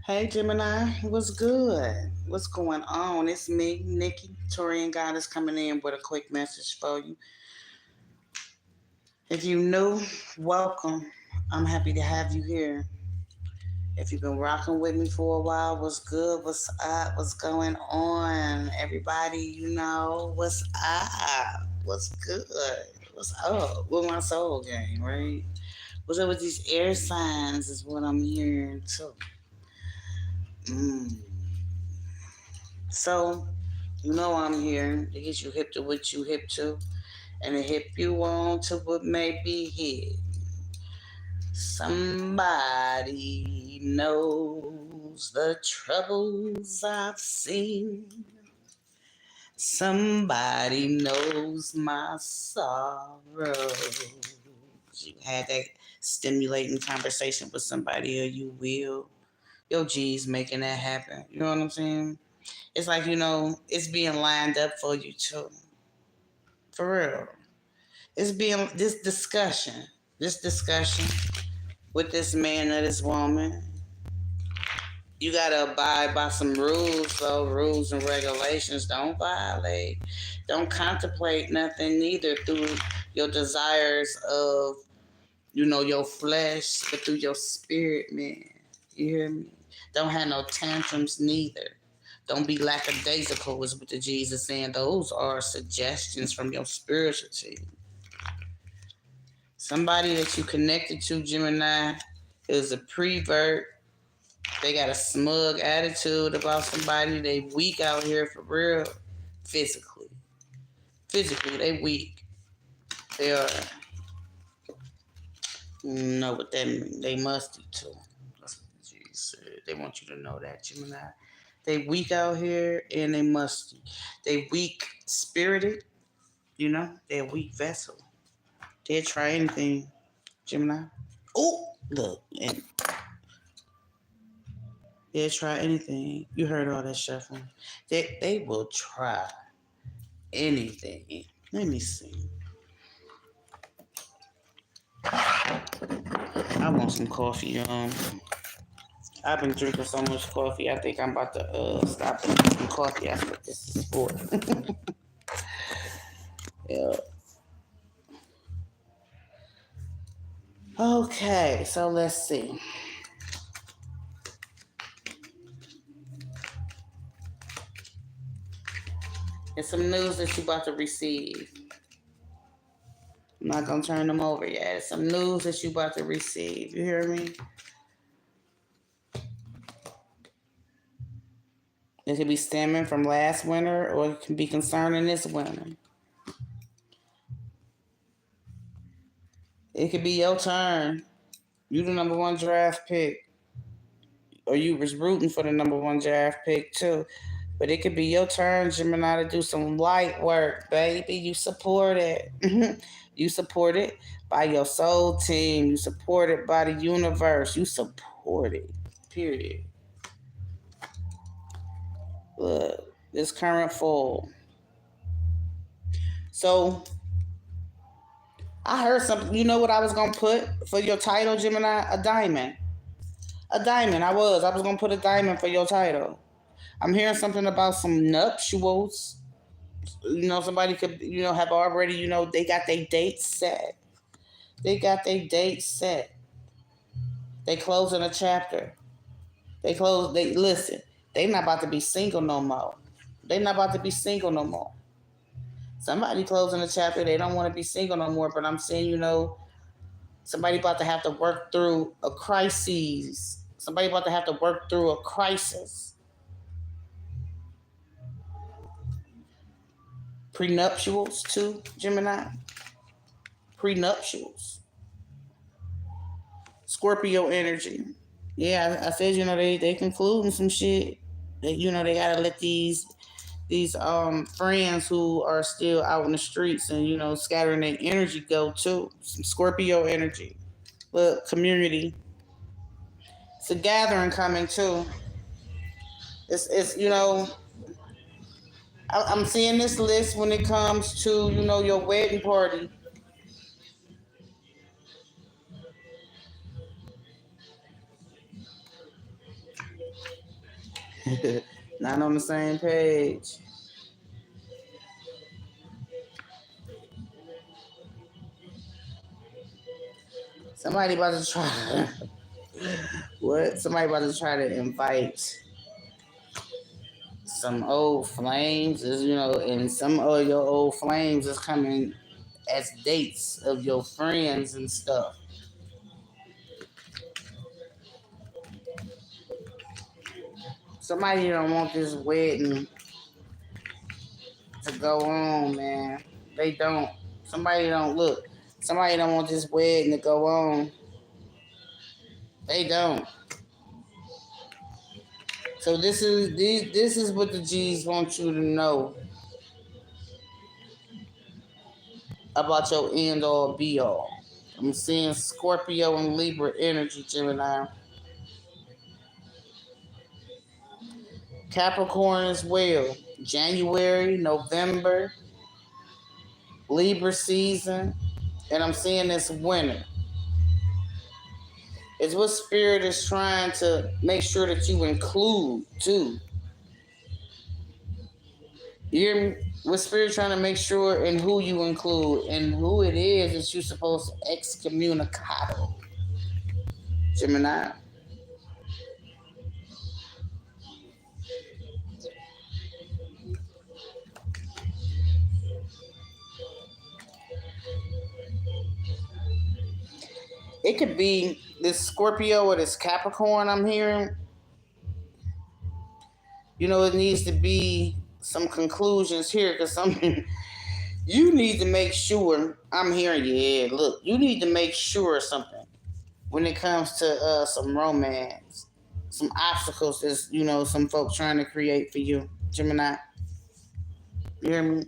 Hey Gemini, what's good? What's going on? It's me, Nikki. Tori and God is coming in with a quick message for you. If you new, welcome. I'm happy to have you here. If you've been rocking with me for a while, what's good? What's up? What's going on? Everybody, what's up? What's good? What's up with my soul game, right? What's up with these air signs is what I'm hearing too. Mm. So, I'm here to get you hip to what you hip to and to hip you on to what may be hid. Somebody knows the troubles I've seen. Somebody knows my sorrow. You had that stimulating conversation with somebody, or you will. Yo, G's making that happen. You know what I'm saying? It's like, it's being lined up for you too. For real. It's being this discussion with this man or this woman. You gotta abide by some rules, though. Rules and regulations. Don't violate. Don't contemplate nothing neither through your desires of, your flesh, but through your spirit, man. You hear me? Don't have no tantrums neither. Don't be lackadaisical, is what the Jesus saying. Those are suggestions from your spiritual team. Somebody that you connected to, Gemini, is a prevert. They got a smug attitude about somebody. They weak out here for real. Physically. Physically, they weak. They are, know what that means. They musty too. That's what Jesus said. They want you to know that, Gemini. They weak out here and they musty. They weak spirited, they're a weak vessel. They'll try anything, Gemini. Oh, look, and they'll try anything. You heard all that shuffling. They will try anything. Let me see. I want some coffee. I've been drinking so much coffee. I think I'm about to stop drinking coffee after this is sport. Yeah. Okay, so let's see. It's some news that you about to receive. I'm not gonna turn them over yet. It's some news that you about to receive. You hear me? It could be stemming from last winter, or it can be concerning this winter. It could be your turn. You the number one draft pick, or you was rooting for the number one draft pick too. But it could be your turn, Gemini, to do some light work, baby. You support it. You support it by your soul team. You support it by the universe. You support it. Period. Look, this current full. So I heard something. You know what I was gonna put for your title, Gemini? A diamond. A diamond. I was gonna put a diamond for your title. I'm hearing something about some nuptials. Somebody could, have already, they got their date set. They got their date set. They closing a chapter. They listen. They not about to be single no more. They not about to be single no more. Somebody closing a chapter. They don't want to be single no more. But I'm saying, somebody about to have to work through a crisis. Somebody about to have to work through a crisis. Prenuptials too, Gemini. Prenuptials. Scorpio energy. Yeah, I said, they concluding some shit. They gotta let these friends who are still out in the streets and scattering their energy go too. Some Scorpio energy. Look, community. It's a gathering coming too. It's I'm seeing this list when it comes to your wedding party. Not on the same page. Somebody about to try to what? Somebody about to try to invite some old flames, is and some of your old flames is coming as dates of your friends and stuff. Somebody don't want this wedding to go on, man. They don't. Somebody don't look. Somebody don't want this wedding to go on. They don't. So this is what the G's want you to know about your end all be all. I'm seeing Scorpio and Libra energy, Gemini. Capricorn as well. January, November, Libra season, and I'm seeing this winter. It's what Spirit is trying to make sure that you include too. You hear me? What Spirit trying to make sure and who you include and who it is that you're supposed to excommunicado. Gemini. It could be this Scorpio or this Capricorn I'm hearing. It needs to be some conclusions here because you need to make sure. I'm hearing you. Yeah, look, you need to make sure something when it comes to some romance, some obstacles that some folks trying to create for you, Gemini. You hear me?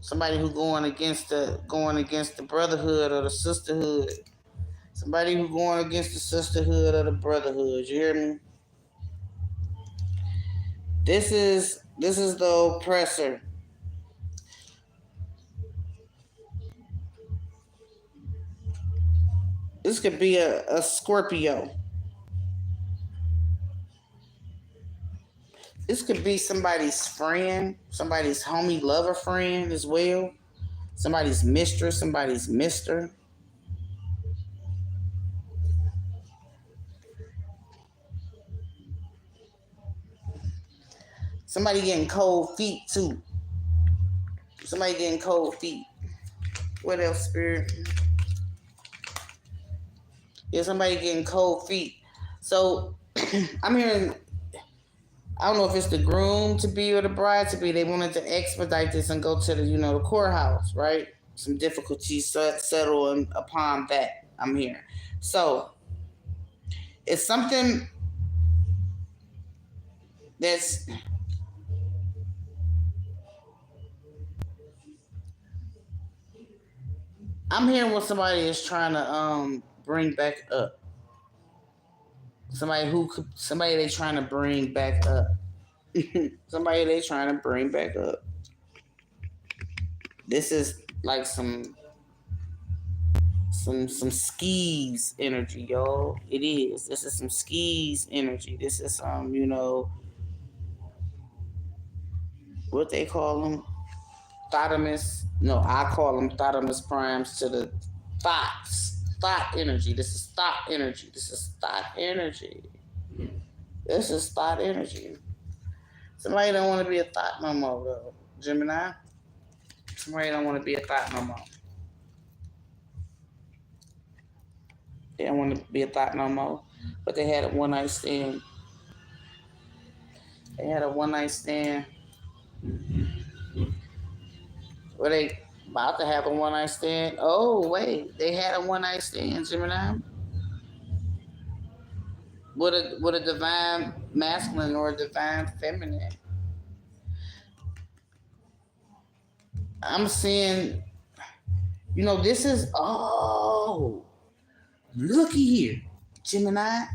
Somebody who going against the brotherhood or the sisterhood. Somebody who going against the sisterhood or the brotherhood. You hear me? This is the oppressor. This could be a Scorpio. This could be somebody's friend, somebody's homie lover friend as well. Somebody's mistress, somebody's mister. Somebody getting cold feet too. Somebody getting cold feet. What else, Spirit? Yeah, somebody getting cold feet. So I'm hearing, I don't know if it's the groom to be or the bride to be. They wanted to expedite this and go to the courthouse, right? Some difficulties settling upon that. I'm hearing. So it's something that's I'm hearing what somebody is trying to bring back up. Somebody they trying to bring back up. Somebody they trying to bring back up. This is like some skis energy, y'all. It is. This is some skis energy. This is what they call them, thoughtamus. No, I call them thoughtamus primes to the thoughts. Thought energy. This is thought energy. This is thought energy. This is thought energy. Somebody don't want to be a thought no more, though. Gemini. Somebody don't want to be a thought no more. They don't want to be a thought no more. But they had a one night stand. They had a one night stand. Were they about to have a one night stand? Oh wait, they had a one night stand, Gemini. With a divine masculine or a divine feminine. I'm seeing, this is looky here, Gemini.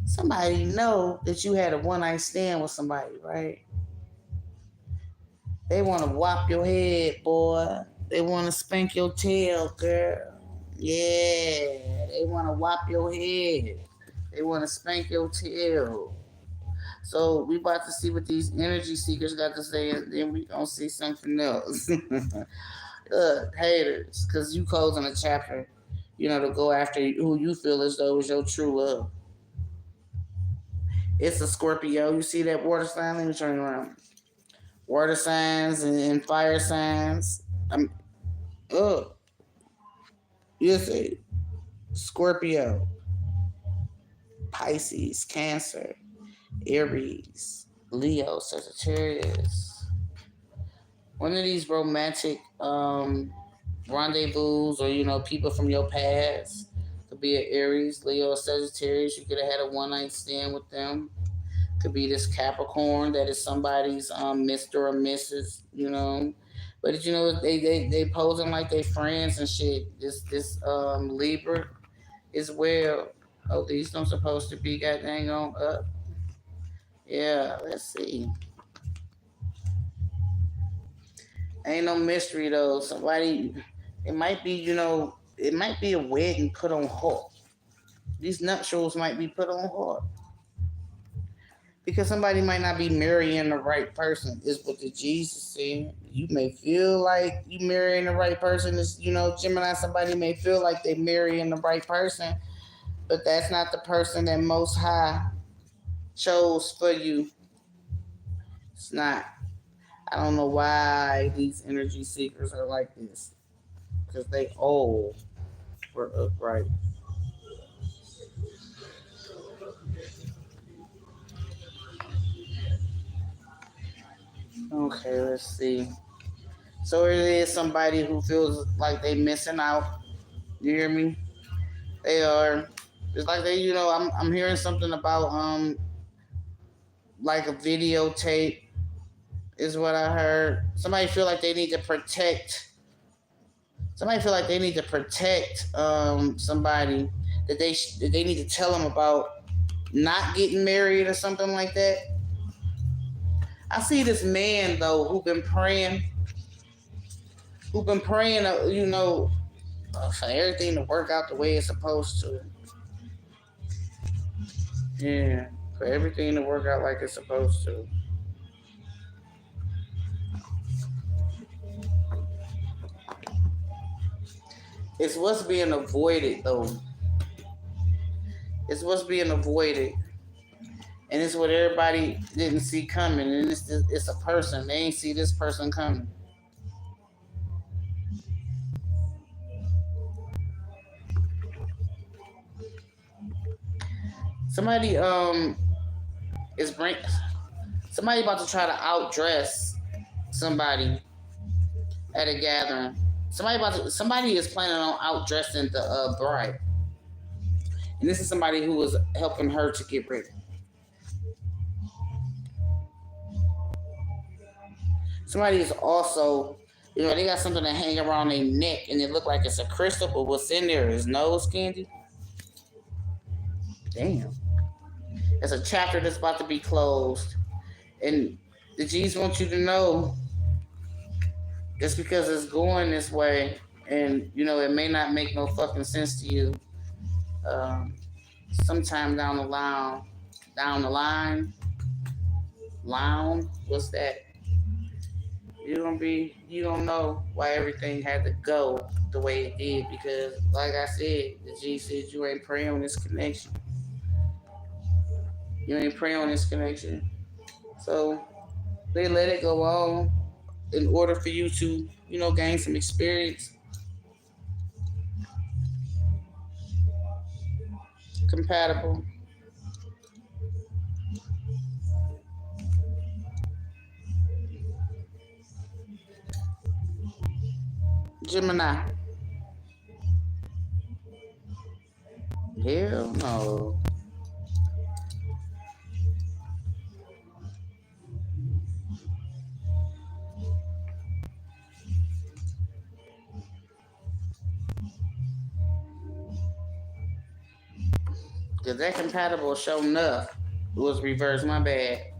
Somebody know that you had a one night stand with somebody, right? They want to whop your head, boy. They want to spank your tail, girl. Yeah, they want to whop your head. They want to spank your tail. So we about to see what these energy seekers got to say, and then we gonna see something else. Haters, because you closing a chapter, to go after who you feel as though is your true love. It's a Scorpio. You see that water sign? Let me turn around. Water signs and fire signs. I'm you see Scorpio, Pisces, Cancer, Aries, Leo, Sagittarius. One of these romantic rendezvous, or people from your past, could be an Aries, Leo, Sagittarius. You could have had a one night stand with them. Could be this Capricorn that is somebody's Mr. or Mrs. But they posing like they friends and shit. This Libra as well. Oh, these don't supposed to be got dang on up. Yeah, let's see. Ain't no mystery though. Somebody, it might be, it might be a wedding put on hold. These nuptials might be put on hold because somebody might not be marrying the right person. Is what the Jesus said. You may feel like you marrying the right person. Is Gemini. Somebody may feel like they marrying the right person, but that's not the person that Most High chose for you. It's not. I don't know why these energy seekers are like this. Because they old for upright. Okay, let's see. So it is somebody who feels like they missing out. You hear me? They are. It's like I'm hearing something about like a videotape is what I heard. Somebody feel like they need to protect. Somebody feel like they need to protect somebody that they need to tell them about not getting married or something like that. I see this man though who been praying, for everything to work out the way it's supposed to. Yeah, for everything to work out like it's supposed to. It's what's being avoided though. It's what's being avoided. And it's what everybody didn't see coming. And it's a person. They ain't see this person coming. Somebody is bring somebody about to try to outdress somebody at a gathering. Somebody is planning on outdressing the bride. And this is somebody who was helping her to get ready. Somebody is also, they got something to hang around their neck and it look like it's a crystal, but what's in there is nose candy. Damn. It's a chapter that's about to be closed. And the G's want you to know just because it's going this way and, it may not make no fucking sense to you. Sometime down the line, what's that? You don't know why everything had to go the way it did because, like I said, the G said you ain't praying on this connection. You ain't praying on this connection. So they let it go on in order for you to, gain some experience. Compatible. Gemini. Hell no. Because that compatible show enough. It was reversed. My bad.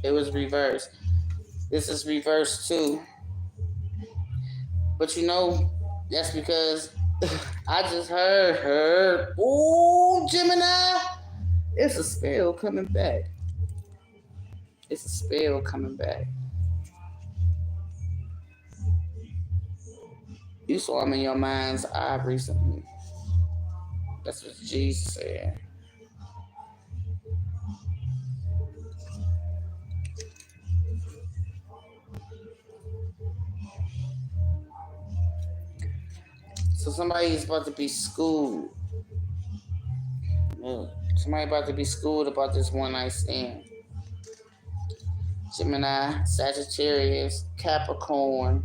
It was reversed. This is reversed too. But that's because I just heard. Ooh, Gemini. It's a spell coming back. It's a spell coming back. You saw him in your mind's eye recently. That's what Jesus said. So somebody is about to be schooled. Somebody about to be schooled about this one night stand. Gemini, Sagittarius, Capricorn,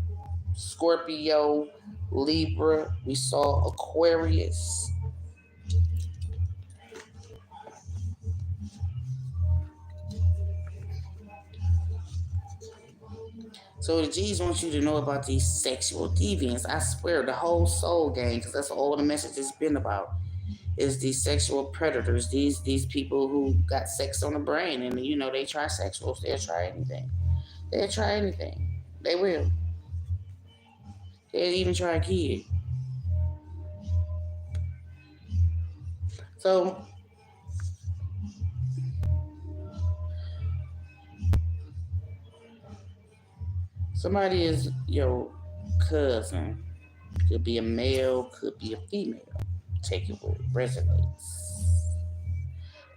Scorpio, Libra. We saw Aquarius. So the G's want you to know about these sexual deviants. I swear, the whole soul gang, because that's all the message has been about, is these sexual predators. These people who got sex on the brain, and they try sexuals. They'll try anything. They'll try anything. They will. They'll even try a kid. So somebody is your cousin. Could be a male, could be a female. Take it where it resonates.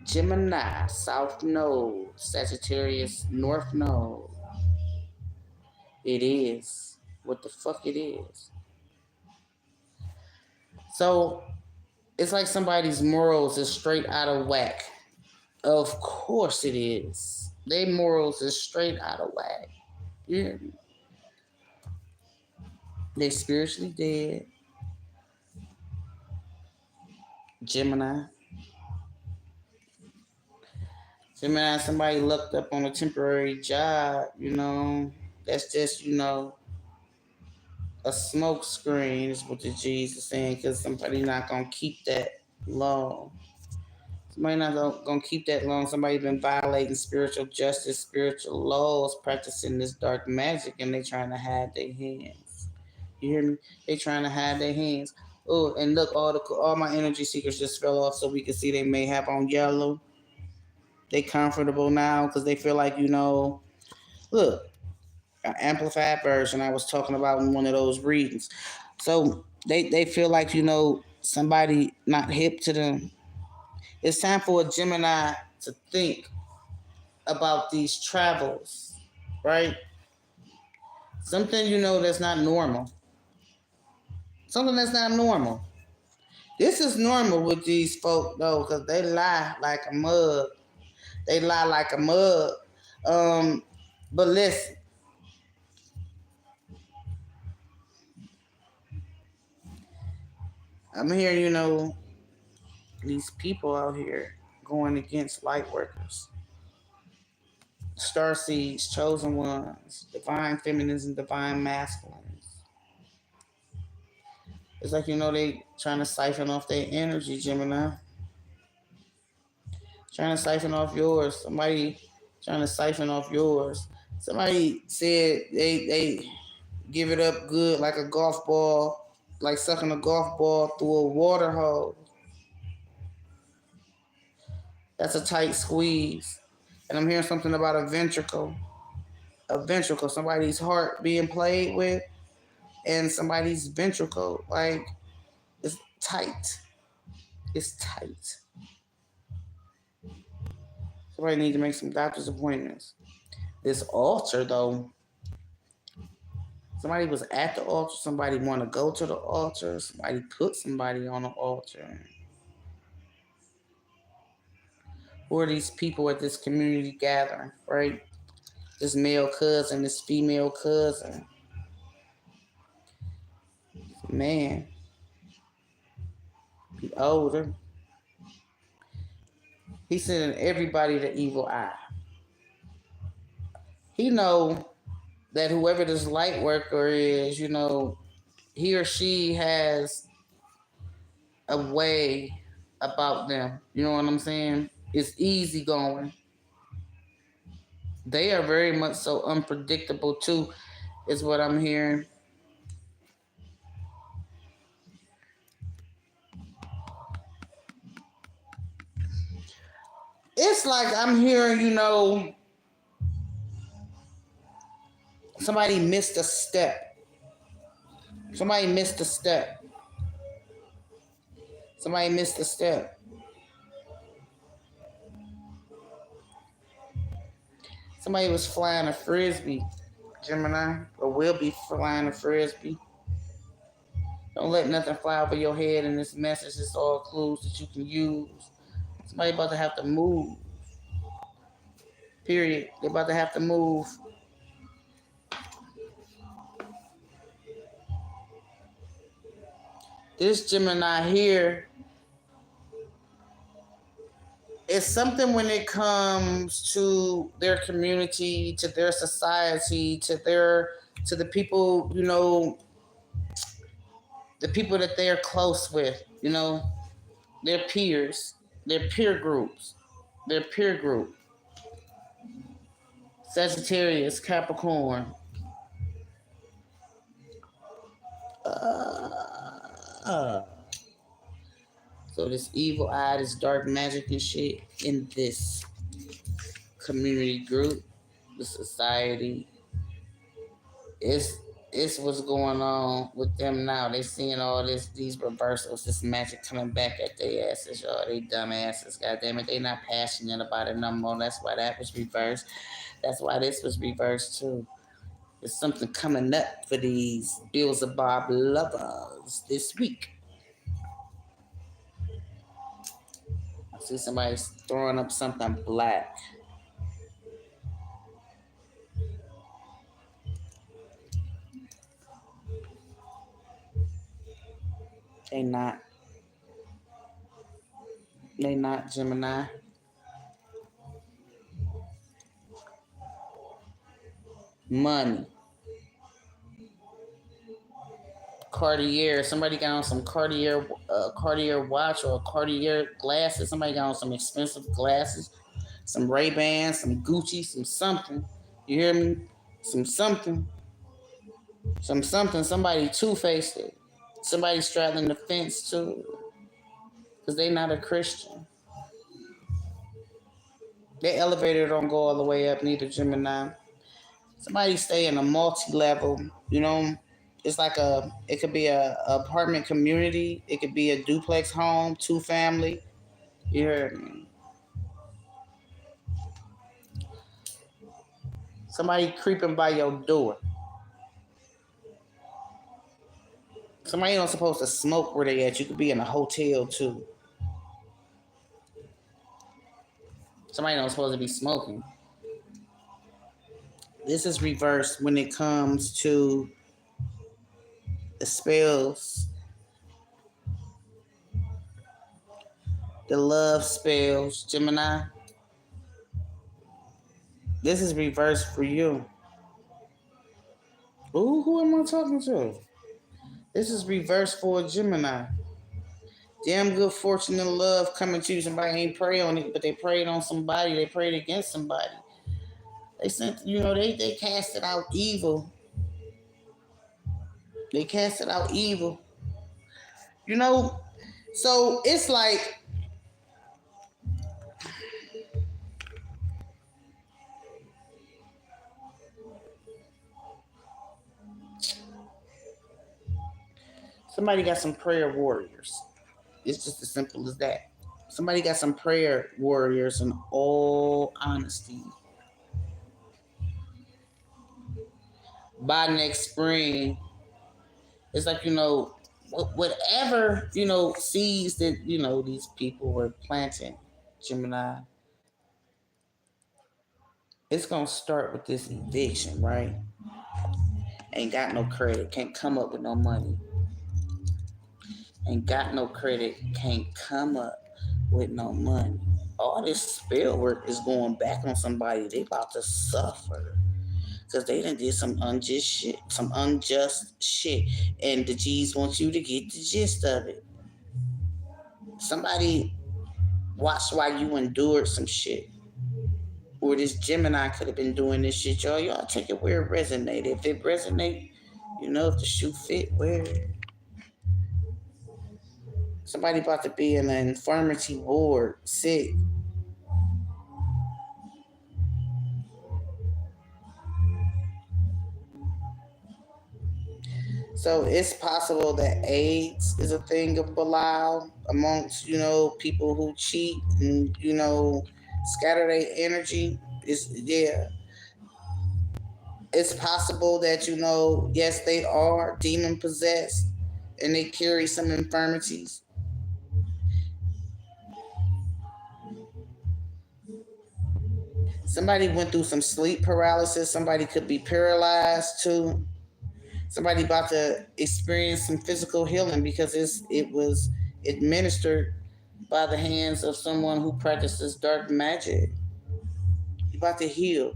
Gemini, South Node. Sagittarius, North Node. It is what the fuck it is. So it's like somebody's morals is straight out of whack. Of course it is. Their morals is straight out of whack. Yeah. They spiritually dead. Gemini. Gemini, somebody looked up on a temporary job, That's just, a smoke screen is what the G's are saying, because somebody not going to keep that long. Somebody not going to keep that long. Somebody been violating spiritual justice, spiritual laws, practicing this dark magic, and they trying to hide their hands. You hear me? They trying to hide their hands. Oh, and look, all my energy seekers just fell off so we can see they may have on yellow. They comfortable now because they feel like, look, an amplified version I was talking about in one of those readings. So they feel like, somebody not hip to them. It's time for a Gemini to think about these travels, right? Something, that's not normal. Something that's not normal. This is normal with these folk, though, because they lie like a mug. They lie like a mug. But listen, I'm hearing, these people out here going against light workers, star seeds, chosen ones, divine feminines and divine masculines. It's like, they trying to siphon off their energy, Gemini. Trying to siphon off yours. Somebody trying to siphon off yours. Somebody said they give it up good like a golf ball, like sucking a golf ball through a water hose. That's a tight squeeze. And I'm hearing something about a ventricle. A ventricle, somebody's heart being played with, and somebody's ventricle. Like, it's tight. It's tight. Somebody need to make some doctor's appointments. This altar, though, somebody was at the altar. Somebody want to go to the altar. Somebody put somebody on the altar. Who are these people at this community gathering, right? This male cousin, this female cousin. Man, he older. He's sending everybody the evil eye. He know that whoever this light worker is, he or she has a way about them. You know what I'm saying? It's easy going. They are very much so unpredictable too, is what I'm hearing. It's like I'm hearing, Somebody missed a step. Somebody missed a step. Somebody missed a step. Somebody was flying a frisbee, Gemini, or will be flying a frisbee. Don't let nothing fly over your head in this message. It's all clues that you can use. Somebody about to have to move. Period. They about to have to move. This Gemini here is something when it comes to their community, to their society, to the people, the people that they're close with, their peers, their peer groups, their peer group. Sagittarius, Capricorn. Uh, so this evil eye, this dark magic and shit in this community group, the society, it's what's going on with them now. They seeing all these reversals, this magic coming back at their asses, y'all. They dumb asses, goddamn it. They not passionate about it no more. That's why that was reversed. That's why this was reversed too. There's something coming up for these Beelzebub lovers this week. I see somebody's throwing up something black. They not. They not Gemini. Money. Cartier. Somebody got on some Cartier watch or Cartier glasses. Somebody got on some expensive glasses. Some Ray-Bans, some Gucci, some something. You hear me? Some something. Some something. Somebody two-faced it. Somebody straddling the fence too. Because they not a Christian. Their elevator don't go all the way up, neither Gemini. Somebody stay in a multi-level, it's like it could be a apartment community, it could be a duplex home, two family. You heard me. Somebody creeping by your door. Somebody not supposed to smoke where they at. You could be in a hotel too. Somebody not supposed to be smoking. This is reversed when it comes to the spells, the love spells, Gemini. This is reversed for you. Ooh, who am I talking to? This is reversed for a Gemini. Damn good fortune and love coming to you. Somebody ain't pray on it, but they prayed on somebody. They prayed against somebody. They sent, they casted out evil. They casted out evil. So it's like somebody got some prayer warriors. It's just as simple as that. Somebody got some prayer warriors in all honesty. By next spring, it's like, whatever, seeds that, these people were planting, Gemini, it's going to start with this eviction, right? Ain't got no credit, can't come up with no money. Ain't got no credit, can't come up with no money. All this spell work is going back on somebody. They about to suffer. Because they done did some unjust shit. And the G's want you to get the gist of it. Somebody watched while you endured some shit. Or this Gemini could have been doing this shit. Y'all take it where it resonated. If it resonate, if the shoe fit, wear it. Somebody about to be in an infirmity ward, sick. So it's possible that AIDS is a thing of Belial amongst, people who cheat and, scatter their energy. Yeah. It's possible that, yes, they are demon possessed and they carry some infirmities. Somebody went through some sleep paralysis. Somebody could be paralyzed too. Somebody about to experience some physical healing because it was administered by the hands of someone who practices dark magic. You're about to heal.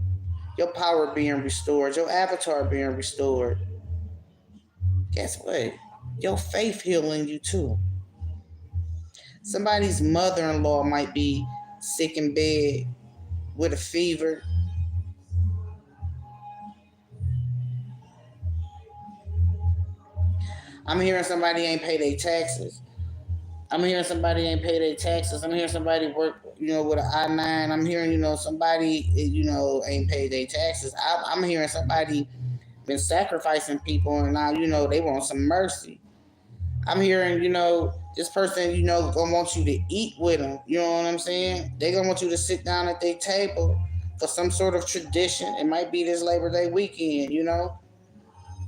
Your power being restored. Your avatar being restored. Guess what? Your faith healing you too. Somebody's mother-in-law might be sick in bed with a fever. I'm hearing somebody ain't pay their taxes. I'm hearing somebody ain't pay their taxes. I'm hearing somebody work, with an I-9. I'm hearing, somebody, ain't paid their taxes. I'm hearing somebody been sacrificing people and now, they want some mercy. I'm hearing, this person, gonna want you to eat with them. You know what I'm saying? They gonna want you to sit down at their table for some sort of tradition. It might be this Labor Day weekend.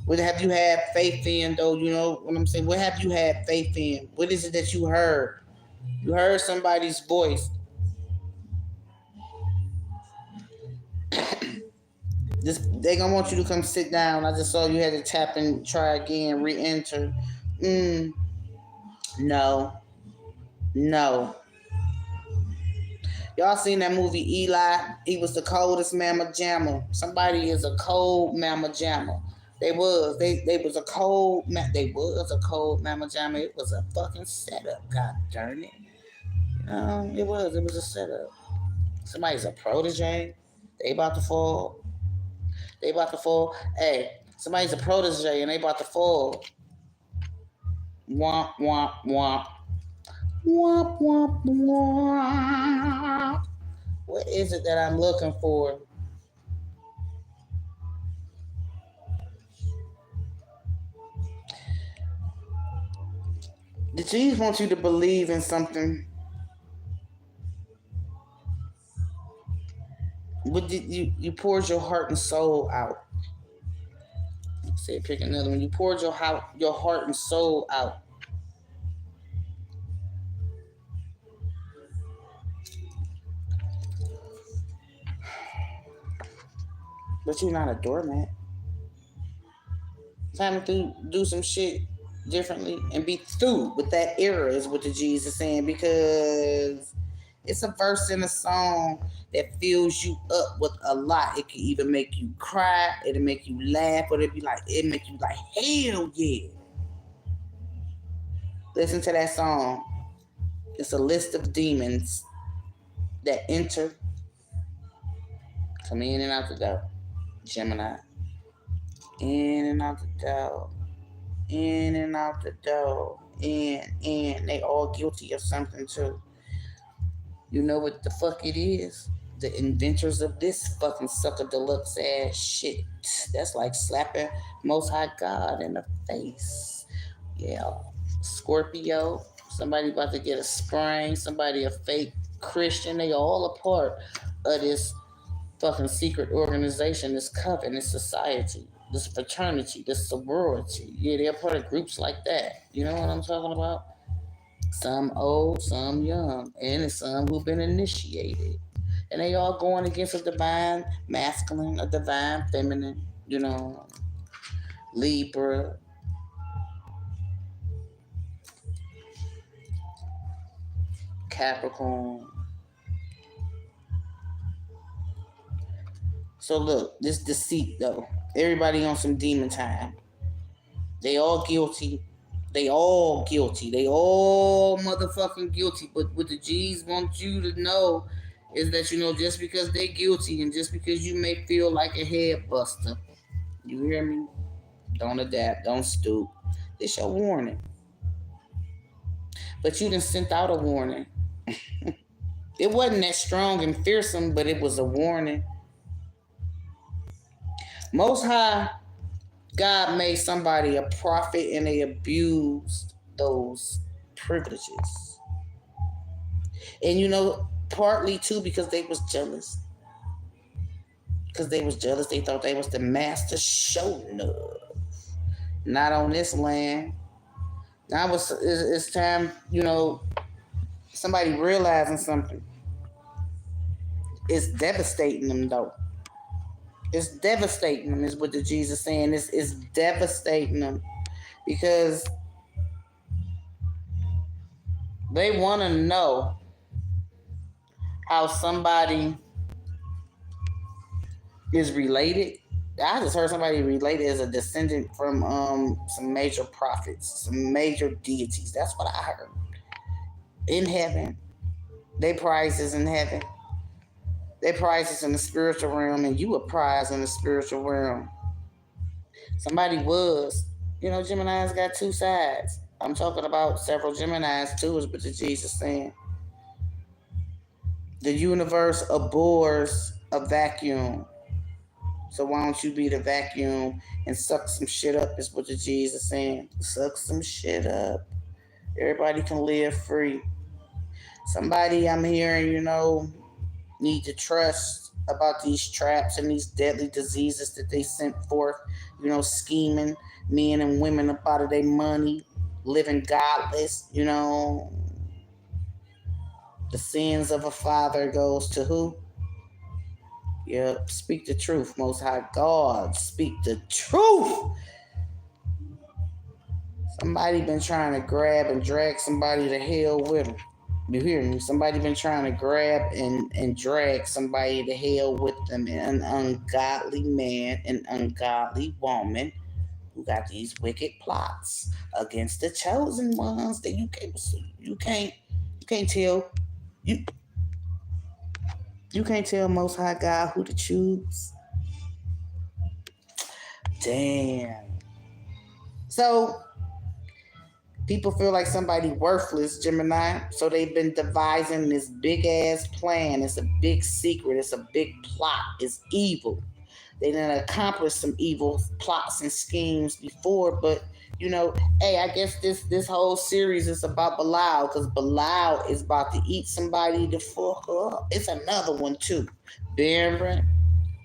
What have you had faith in, though? You know what I'm saying? What have you had faith in? What is it that you heard? You heard somebody's voice. They gonna want you to come sit down. I just saw you had to tap and try again, re-enter. No, no. Y'all seen that movie Eli? He was the coldest mamma jamma. Somebody is a cold mamma jamma. They was. They was a cold. They was a cold mamma jamma. It was a fucking setup. God darn it. It was. It was a setup. Somebody's a protege. They about to fall. They about to fall. Hey, somebody's a protege and they about to fall. Womp womp womp. Womp womp womp. What is it that I'm looking for? The G's want you to believe in something. What did you poured your heart and soul out? Say, pick another one. You poured your heart and soul out. But you're not a doormat. Time to do some shit differently and be through with that era is what the G's are saying, because it's a verse in a song that fills you up with a lot. It can either make you cry, it'll make you laugh, or it make you like, hell yeah. Listen to that song. It's a list of demons that enter, come in and out the door. Gemini. In and out the door. In and out the door. And they all guilty of something too. You know what the fuck it is? The inventors of this fucking sucker deluxe ass shit. That's like slapping Most High God in the face. Yeah. Scorpio. Somebody about to get a sprain. Somebody a fake Christian. They all a part of this fucking secret organization, this coven, this society, this fraternity, this sorority. Yeah, they're part of groups like that. You know what I'm talking about? Some old, some young, and some who've been initiated. And they all going against a divine masculine, a divine feminine, Libra. Capricorn. So look, this deceit though. Everybody on some demon time. They all guilty. They all guilty. They all motherfucking guilty. But what the G's want you to know is that, just because they guilty and just because you may feel like a head buster, you hear me? Don't adapt. Don't stoop. It's your warning. But you done sent out a warning. It wasn't that strong and fearsome, but it was a warning. Most High God made somebody a prophet and they abused those privileges. And partly too because they was jealous. Because they was jealous, they thought they was the master show enough. Not on this land. Now it's time, somebody realizing something. It's devastating them though. It's devastating them is what the Jesus saying. It's devastating them because they want to know how somebody is related. I just heard somebody related as a descendant from some major prophets, some major deities. That's what I heard. In heaven. They prizes in heaven. They prizes in the spiritual realm, and you a prize in the spiritual realm. Somebody was. Gemini's got two sides. I'm talking about several Geminis too, is what the Jesus saying. The universe abhors a vacuum. So why don't you be the vacuum and suck some shit up, is what the Jesus saying. Suck some shit up. Everybody can live free. Somebody I'm hearing, need to trust about these traps and these deadly diseases that they sent forth, scheming men and women up out of their money, living godless, The sins of a father goes to who? Yep, speak the truth, Most High God. Speak the truth. Somebody been trying to grab and drag somebody to hell with them. You hear me? Somebody been trying to grab and drag somebody to hell with them. An ungodly man, an ungodly woman who got these wicked plots against the chosen ones that you can't tell. You can't tell Most High God who to choose. Damn. So people feel like somebody worthless, Gemini. So they've been devising this big ass plan. It's a big secret. It's a big plot. It's evil. They done accomplished some evil plots and schemes before, but hey, I guess this whole series is about Belial, because Belial is about to eat somebody to fuck up. It's another one too. Baron,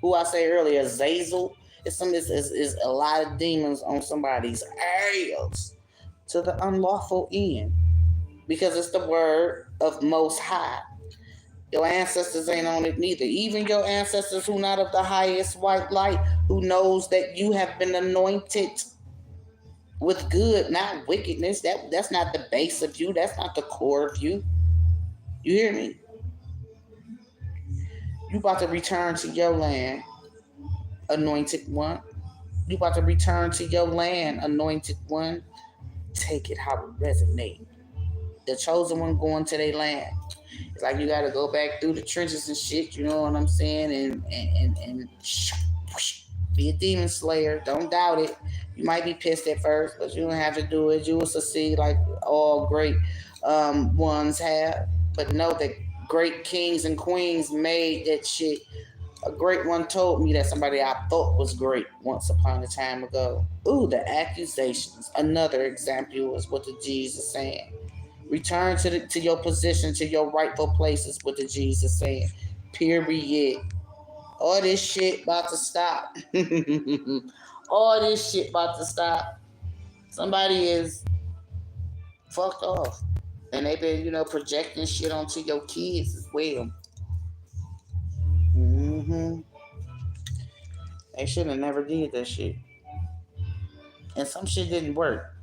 who I say earlier, Zazel. It's a lot of demons on somebody's ass to the unlawful end, because it's the word of Most High. Your ancestors ain't on it neither. Even your ancestors who not of the highest white light, who knows that you have been anointed with good, not wickedness. That's not the base of you. That's not the core of you. You hear me? You about to return to your land, anointed one. You about to return to your land, anointed one. Take it how it resonates. The chosen one going to their land. It's like you got to go back through the trenches and shit, you know what I'm saying? And be a demon slayer. Don't doubt it. You might be pissed at first, but you don't have to do it. You will succeed like all great ones have. But know that great kings and queens made that shit. A great one told me that somebody I thought was great once upon a time ago. Ooh, the accusations. Another example is what the Jesus saying. Return to your position, to your rightful places, what the Jesus saying. Period. All this shit about to stop. All this shit about to stop. Somebody is fucked off. And they've been, projecting shit onto your kids as well. They should have never did that shit. And some shit didn't work.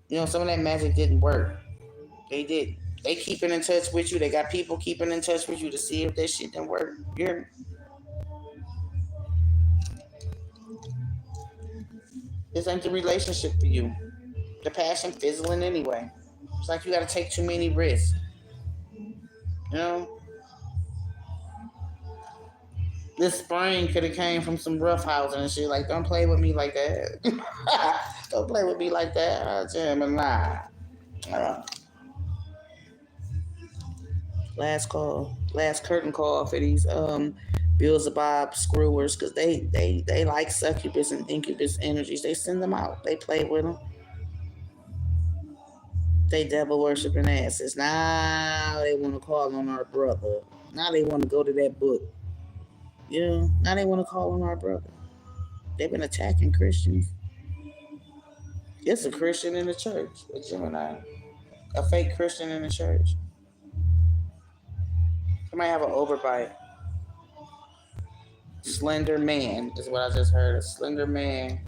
Some of that magic didn't work. They did. They keeping in touch with you. They got people keeping in touch with you to see if that shit didn't work. You hear me? This ain't the relationship for you. The passion fizzling anyway. It's like you got to take too many risks. This spring could have came from some rough housing and shit. Like, don't play with me like that. Don't play with me like that, Gemini. Last curtain call for these Beelzebub screwers, because they like succubus and incubus energies. They send them out. They play with them. They devil worshiping asses. Now they want to call on our brother. Now they want to go to that book. Yeah. Now they want to call on our brother. They've been attacking Christians. It's a Christian in the church, a Gemini, a fake Christian in the church. Somebody have an overbite. Slender man is what I just heard. A slender man.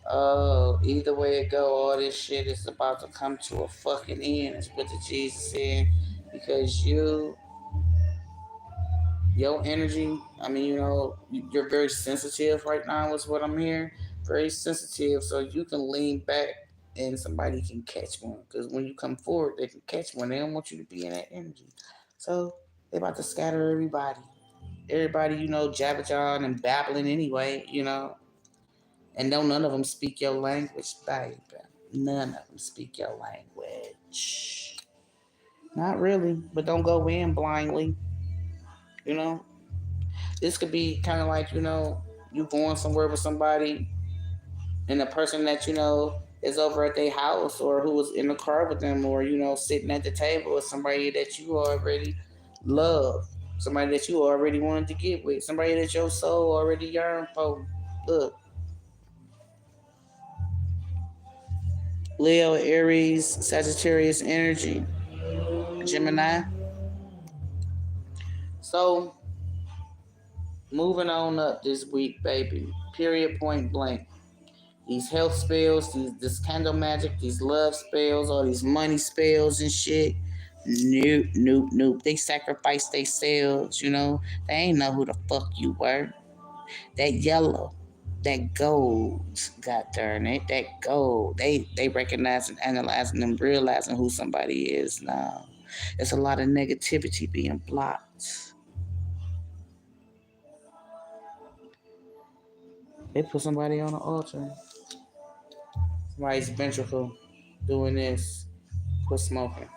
Oh, either way it go, all this shit is about to come to a fucking end. Is what the Jesus said, because your energy. I mean, you're very sensitive right now. Is what I'm hearing. Very sensitive, so you can lean back and somebody can catch one. Because when you come forward, they can catch one. They don't want you to be in that energy. So they about to scatter everybody. Everybody, jabberjawing and babbling anyway. And don't none of them speak your language, baby. None of them speak your language. Not really, but don't go in blindly. You know, this could be kind of like you going somewhere with somebody, and the person that is over at their house, or who was in the car with them, or sitting at the table with somebody that you already love, somebody that you already wanted to get with, somebody that your soul already yearned for. Look, Leo, Aries, Sagittarius energy, Gemini. So, moving on up this week, baby. Period, point blank. These health spells, this candle magic, these love spells, all these money spells and shit. Nope, nope, nope. They sacrifice themselves, They ain't know who the fuck you were. That yellow, that gold, god darn it, that gold. They recognizing, analyzing, and realizing who somebody is now. There's a lot of negativity being blocked. They put somebody on the altar. Somebody's ventricle doing this. Quit smoking.